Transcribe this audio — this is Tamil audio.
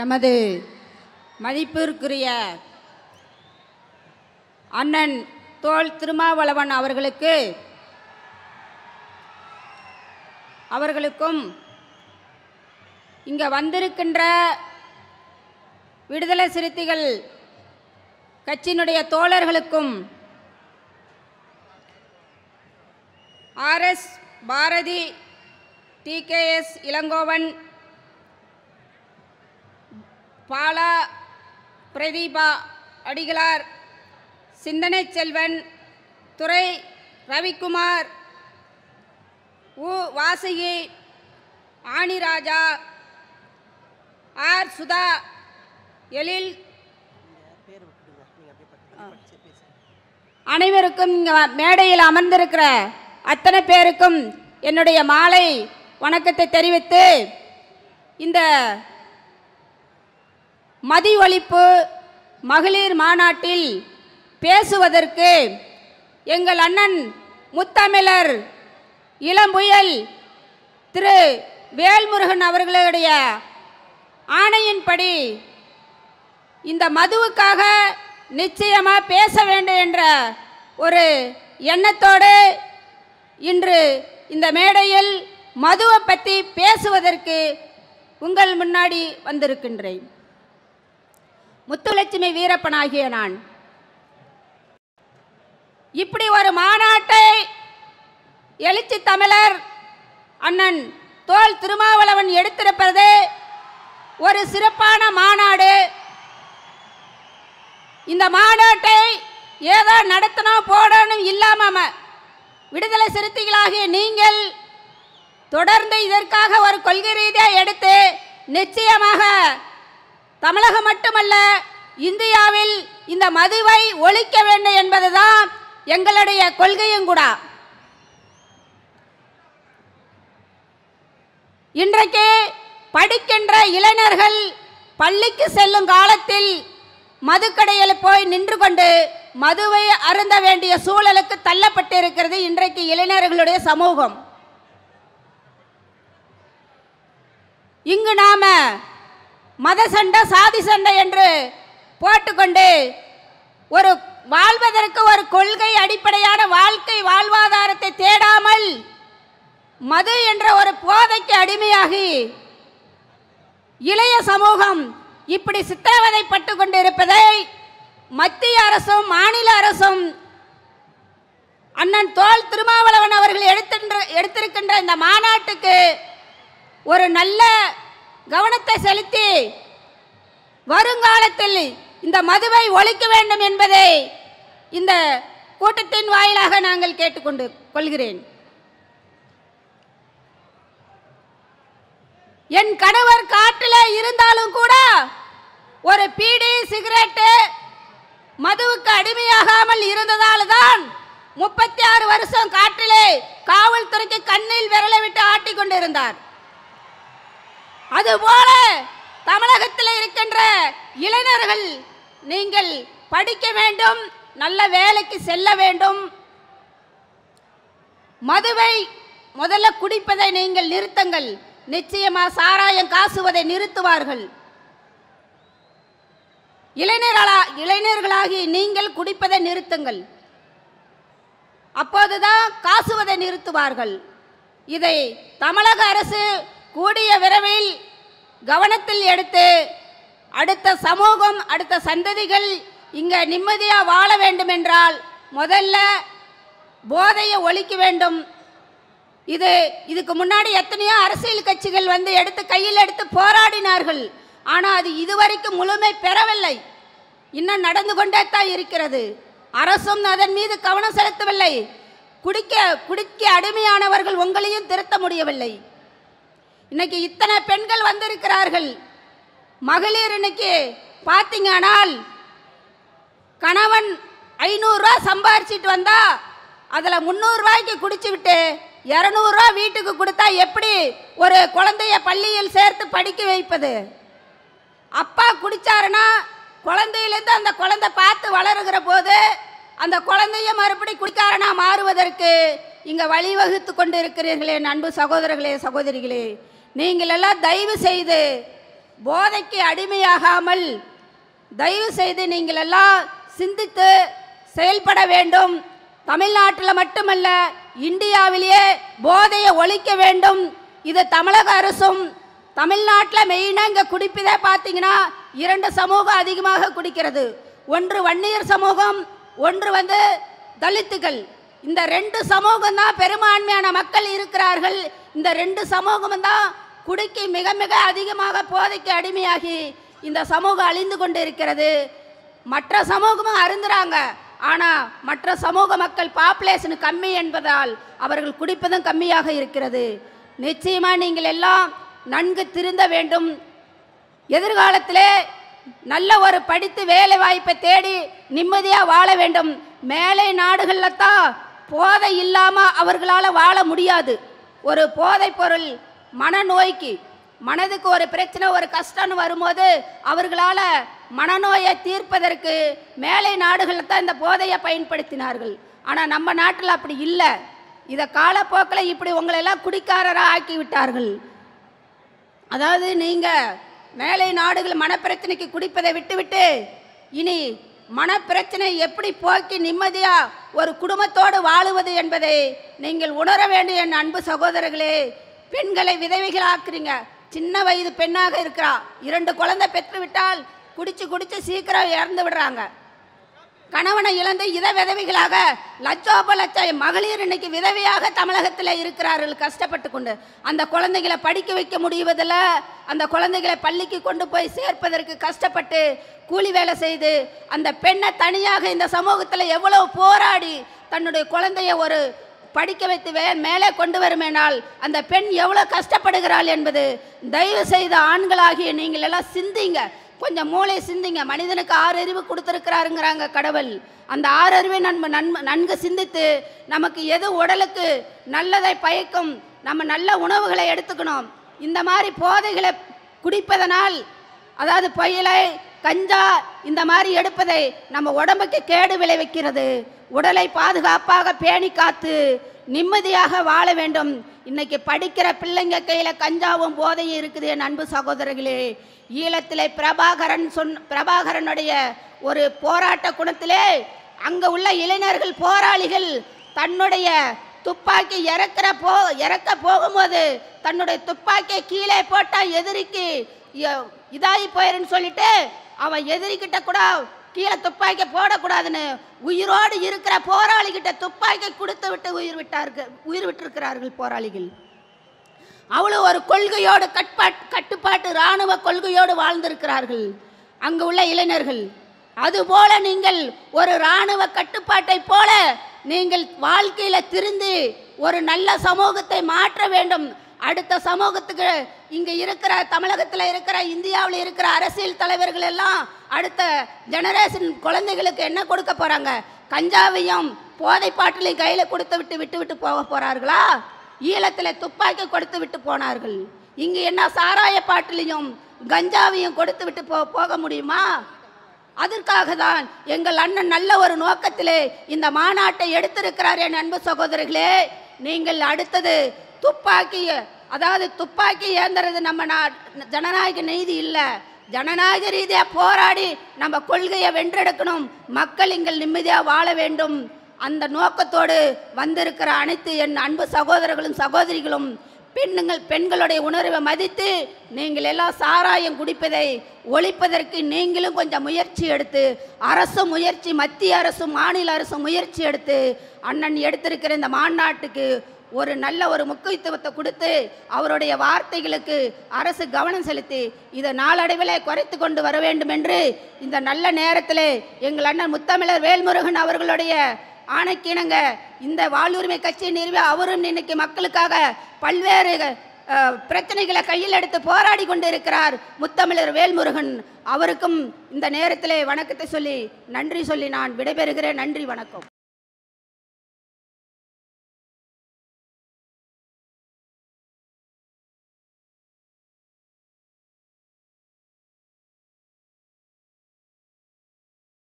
எமது மதிப்பிற்குரிய அண்ணன் தோல் திருமாவளவன் அவர்களுக்கும் இங்கே வந்திருக்கின்ற விடுதலை சிறுத்தைகள் கட்சியினுடைய தோழர்களுக்கும் ஆர்எஸ் பாரதி, டிகேஎஸ் இளங்கோவன், பாலா பிரதீபா அடிகளார், சிந்தனை செல்வன், துரை ரவிக்குமார், உ வாசுகி, ஆணிராஜா, ஆர் சுதா, எழில் அனைவருக்கும் இங்கே மேடையில் அமர்ந்திருக்கிற அத்தனை பேருக்கும் என்னுடைய மாலை வணக்கத்தை தெரிவித்து, இந்த மதி ஒழிப்பு மகளிர் மாநாட்டில் பேசுவதற்கு எங்கள் அண்ணன் முத்தமிழர் இளம்புயல் திரு வேல்முருகன் அவர்களுடைய ஆணையின்படி இந்த மதுவுக்காக நிச்சயமாக பேச வேண்டும் என்ற ஒரு எண்ணத்தோடு இன்று இந்த மேடையில் மதுவை பற்றி பேசுவதற்கு உங்கள் முன்னாடி வந்திருக்கின்றேன். முத்துலட்சுமி வீரப்பனாகிய நான் இப்படி ஒரு மாநாட்டை எழுச்சி தமிழர் அண்ணன் தோல் திருமாவளவன் எடுத்திருப்பது ஒரு சிறப்பான மாநாடு. இந்த மாநாட்டை ஏதோ நடத்தணும் போடணும் இல்லாம விடுதலை சிறுத்தைகளாகிய நீங்கள் தொடர்ந்து இதற்காக ஒரு கொள்கை ரீதியாக எடுத்து நிச்சயமாக தமிழகம் மட்டுமல்ல இந்தியாவில் இந்த மதுவை ஒழிக்க வேண்டும் என்பதுதான் எங்களுடைய கொள்கையும் கூட. இன்றைக்கு படிக்கின்ற இளைஞர்கள் பள்ளிக்கு செல்லும் காலத்தில் மதுக்கடையில் போய் நின்று கொண்டு மதுவை அருந்த வேண்டிய சூழலுக்கு தள்ளப்பட்டு இருக்கிறது இன்றைக்கு இளைஞர்களுடைய சமூகம். இங்கு நாம மத சண்டை சாதி சண்டை என்று போட்டுக்கொண்டு ஒரு வாழ்வதற்கு ஒரு கொள்கை அடிப்படையான வாழ்க்கை வாழ்வாதாரத்தை தேடாமல் மது என்ற ஒரு போதைக்கு அடிமையாகி இளைய சமூகம் இப்படி சித்திரவதைப்பட்டு கொண்டு இருப்பதை மத்திய அரசும் மாநில அரசும் அண்ணன் தோல் திருமாவளவன் அவர்கள் எடுத்திருக்கின்ற இந்த மாநாட்டுக்கு ஒரு நல்ல கவனத்தை செலுத்தி வருங்காலத்தில் இந்த மதுவை ஒழிக்க வேண்டும் என்பதை இந்த கூட்டத்தின் வாயிலாக நாங்கள் கேட்டுக்கொண்டு கொள்கிறேன். என் கணவர் காட்டில் இருந்தாலும் கூட ஒரு பீடி சிகரெட்டு மதுவுக்கு அடிமையாகாமல் இருந்ததால் தான் 36 வருஷம் காட்டிலே காவல்துறைக்கு கண்ணில் விரலை விட்டு ஆட்டிக் கொண்டிருந்தார். அதுபோல தமிழகத்தில் இருக்கின்ற இளைஞர்கள் நீங்கள் படிக்க வேண்டும், நல்ல வேலைக்கு செல்ல வேண்டும். மதுவை முதல்ல குடிப்பதை நீங்கள் நிறுத்துங்கள். நிச்சயமா சாராயம் காசுவதை நிறுத்துவார்கள். இளைஞர்களாகி நீங்கள் குடிப்பதை நிறுத்துங்கள், அப்போதுதான் காசுவதை நிறுத்துவார்கள். இதை தமிழக அரசு கூடிய விரைவில் கவனத்தில் எடுத்து அடுத்த சமூகம் அடுத்த சந்ததிகள் இங்க நிம்மதியாக வாழ வேண்டும் என்றால் முதல்ல போதையை ஒழிக்க வேண்டும். இதுக்கு முன்னாடி எத்தனையோ அரசியல் கட்சிகள் வந்து கையில் எடுத்து போராடினார்கள். ஆனால் அது இதுவரைக்கும் முழுமை பெறவில்லை. இன்னும் நடந்து கொண்டே தான் இருக்கிறது. அரசும் அதன் மீது கவனம் செலுத்தவில்லை. குடிக்க அடிமையானவர்கள் உங்களையும் திருத்த முடியவில்லை. இன்னைக்கு இத்தனை பெண்கள் வந்திருக்கிறார்கள். மகளிர் இன்னைக்கு பார்த்தீங்கன்னால் கணவன் 500 ரூபா சம்பாரிச்சிட்டு வந்தா அதில் 300 ரூபாய்க்கு குடிச்சு விட்டு 200 ரூபா வீட்டுக்கு கொடுத்தா எப்படி ஒரு குழந்தைய பள்ளியில் சேர்த்து படிக்க வைப்பது? அப்பா குடிச்சாருன்னா குழந்தையிலேருந்து அந்த குழந்தை பார்த்து வளருகிற போது அந்த குழந்தைய மறுபடி குடிக்காரனா மாறுவதற்கு இங்கே வழிவகுத்து கொண்டு இருக்கிறீர்களே அன்பு சகோதரர்களே சகோதரிகளே, நீங்கள் எல்லாம் தயவு செய்து போதைக்கு அடிமையாகாமல் தயவு செய்து நீங்கள் எல்லாம் சிந்தித்து செயல்பட வேண்டும். தமிழ்நாட்டில் மட்டுமல்ல, இந்தியாவிலேயே போதையை ஒழிக்க வேண்டும். இது தமிழக அரசும் தமிழ்நாட்டில் மெயினாக இங்கே குடிப்பதே பார்த்தீங்கன்னா 2 சமூகம் அதிகமாக குடிக்கிறது. ஒன்று வன்னியர் சமூகம், ஒன்று தலித்துகள். இந்த 2 சமூகம் தான் பெரும்பான்மையான மக்கள் இருக்கிறார்கள். இந்த 2 சமூகம் தான் குடிக்கு மிக மிக அதிகமாக போதைக்கு அடிமையாகி இந்த சமூகம் அழிந்து கொண்டு இருக்கிறது. மற்ற சமூகமும் அருந்துறாங்க. ஆனால் மற்ற சமூக மக்கள் பாப்புலேஷன் கம்மி என்பதால் அவர்கள் குடிப்பதும் கம்மியாக இருக்கிறது. நிச்சயமாக நீங்கள் எல்லாம் நன்கு திருந்த வேண்டும். எதிர்காலத்திலே நல்ல ஒரு படித்து வேலை வாய்ப்பை தேடி நிம்மதியாக வாழ வேண்டும். மேலை நாடுகளில் தான் போதை இல்லாமல் அவர்களால் வாழ முடியாது. ஒரு போதை பொருள் மனநோய்க்கு, மனதுக்கு ஒரு பிரச்சனை, ஒரு கஷ்டம்னு வரும்போது அவர்களால் மனநோயை தீர்ப்பதற்கு மேலை நாடுகளில் தான் இந்த போதையை பயன்படுத்தினார்கள். ஆனால் நம்ம நாட்டில் அப்படி இல்லை. இதை காலப்போக்கில் இப்படி உங்களெல்லாம் குடிக்காரராக ஆக்கி விட்டார்கள். அதாவது நீங்கள் மேலை நாடுகள் மனப்பிரச்சனைக்கு குடிப்பதை விட்டுவிட்டு இனி மனப்பிரச்சனை எப்படி போக்கி நிம்மதியாக ஒரு குடும்பத்தோடு வாழுவது என்பதை நீங்கள் உணர வேண்டும். என் அன்பு சகோதரர்களே, பெண்களை விதவைகள் ஆக்குறீங்க. சின்ன வயது பெண்ணாக இருக்கிறா, 2 குழந்தை பெற்றுவிட்டால் குடிச்சு சீக்கிரம் இறந்து விடுறாங்க. கணவனை இழந்து இதை விதவைகளாக லட்சோப லட்சம் மகளிர் இன்னைக்கு விதவையாக தமிழகத்தில் இருக்கிறார்கள் கஷ்டப்பட்டு கொண்டு. அந்த குழந்தைகளை படிக்க வைக்க முடிவதில்லை. அந்த குழந்தைகளை பள்ளிக்கு கொண்டு போய் சேர்ப்பதற்கு கஷ்டப்பட்டு கூலி வேலை செய்து அந்த பெண்ணை தனியாக இந்த சமூகத்தில் எவ்வளவு போராடி தன்னுடைய குழந்தைய ஒரு படிக்க வைத்து மேலே கொண்டு வருமேனால் அந்த பெண் எவ்வளோ கஷ்டப்படுகிறாள் என்பது தயவு செய்த ஆண்களாகிய நீங்கள் எல்லாம் சிந்திங்க. கொஞ்சம் மூளை சிந்திங்க. மனிதனுக்கு 6 அறிவு கொடுத்துருக்கிறாருங்கிறாங்க கடவுள். அந்த 6 அறிவை நன்கு சிந்தித்து நமக்கு எது உடலுக்கு நல்லதை பயக்கும், நம்ம நல்ல உணவுகளை எடுத்துக்கணும். இந்த மாதிரி போதைகளை குடிப்பதனால், அதாவது புயலை கஞ்சா இந்த மாதிரி எடுப்பதை நம்ம உடம்புக்கு கேடு விளைவிக்கிறது. உடலை பாதுகாப்பாக பேணி காத்து நிம்மதியாக வாழ வேண்டும். இன்னைக்கு படிக்கிற பிள்ளைங்க கையில் கஞ்சாவும் போதையும் இருக்குது. என் அன்பு சகோதரர்களே, ஈழத்திலே பிரபாகரனுடைய ஒரு போராட்ட குணத்திலே அங்கே உள்ள இளைஞர்கள் போராளிகள் தன்னுடைய துப்பாக்கி இறக்க போகும்போது தன்னுடைய துப்பாக்கியை கீழே போட்டால் எதிரிக்கு இதாகி போயிருன்னு சொல்லிட்டு அவன் எதிரிக்கிட்ட கூட கீழே துப்பாக்கி போடக்கூடாதுன்னு உயிரோடு இருக்கிற போராளிகிட்ட துப்பாக்கி கொடுத்து விட்டு உயிர் விட்டிருக்கிறார்கள் போராளிகள். அவ்வளோ ஒரு கொள்கையோடு கட்டுப்பாட்டு இராணுவ கொள்கையோடு வாழ்ந்திருக்கிறார்கள் அங்கு உள்ள இளைஞர்கள். அதுபோல நீங்கள் ஒரு இராணுவ கட்டுப்பாட்டை போல நீங்கள் வாழ்க்கையில் திருந்து ஒரு நல்ல சமூகத்தை மாற்ற வேண்டும். அடுத்த சமூகத்துக்கு இங்கே இருக்கிற தமிழகத்தில் இருக்கிற இந்தியாவில் இருக்கிற அரசியல் தலைவர்கள் எல்லாம் அடுத்த ஜெனரேஷன் குழந்தைகளுக்கு என்ன கொடுக்க போகிறாங்க? கஞ்சாவையும் போதை பாட்டிலையும் கையில் கொடுத்து விட்டு போக போகிறார்களா? ஈழத்தில் துப்பாக்கி கொடுத்து விட்டு போனார்கள். இங்கே என்ன சாராய பாட்டிலையும் கஞ்சாவையும் கொடுத்து விட்டு போக முடியுமா? அதற்காக தான் எங்கள் அண்ணன் நல்ல ஒரு நோக்கத்திலே இந்த மாநாட்டை எடுத்திருக்கிறார். என் அன்பு சகோதரர்களே, நீங்கள் அடுத்தது துப்பாக்கி ஏந்துறது நம்ம ஜனநாயக நீதி இல்லை. ஜனநாயக ரீதியாக போராடி நம்ம கொள்கையை வென்றெடுக்கணும். மக்கள் இங்கே நிம்மதியாக வாழ வேண்டும். அந்த நோக்கத்தோடு வந்திருக்கிற அனைத்து என் அன்பு சகோதரர்களும் சகோதரிகளும் பெண்களுடைய உணர்வை மதித்து நீங்கள் எல்லாம் சாராயம் குடிப்பதை ஒழிப்பதற்கு நீங்களும் கொஞ்சம் முயற்சி எடுத்து, அரசு முயற்சி, மத்திய அரசும் மாநில அரசும் முயற்சி எடுத்து அண்ணன் எடுத்திருக்கிற இந்த மாநாட்டுக்கு ஒரு நல்ல ஒரு முக்கியத்துவத்தை கொடுத்து அவருடைய வார்த்தைகளுக்கு அரசு கவனம் செலுத்தி இதை நாளடைவில் குறைத்து கொண்டு வர வேண்டும் என்று இந்த நல்ல நேரத்தில் எங்கள் அண்ணன் முத்தமிழர் வேல்முருகன் அவர்களுடைய ஆணைக்கிணங்க இந்த வாழ்வுரிமை கட்சியை நிறுவி அவரும் இன்னைக்கு மக்களுக்காக பல்வேறு பிரச்சனைகளை கையில் எடுத்து போராடி கொண்டு இருக்கிறார் முத்தமிழர் வேல்முருகன். அவருக்கும் இந்த நேரத்திலே வணக்கத்தை சொல்லி நன்றி சொல்லி நான் விடைபெறுகிறேன். நன்றி, வணக்கம்.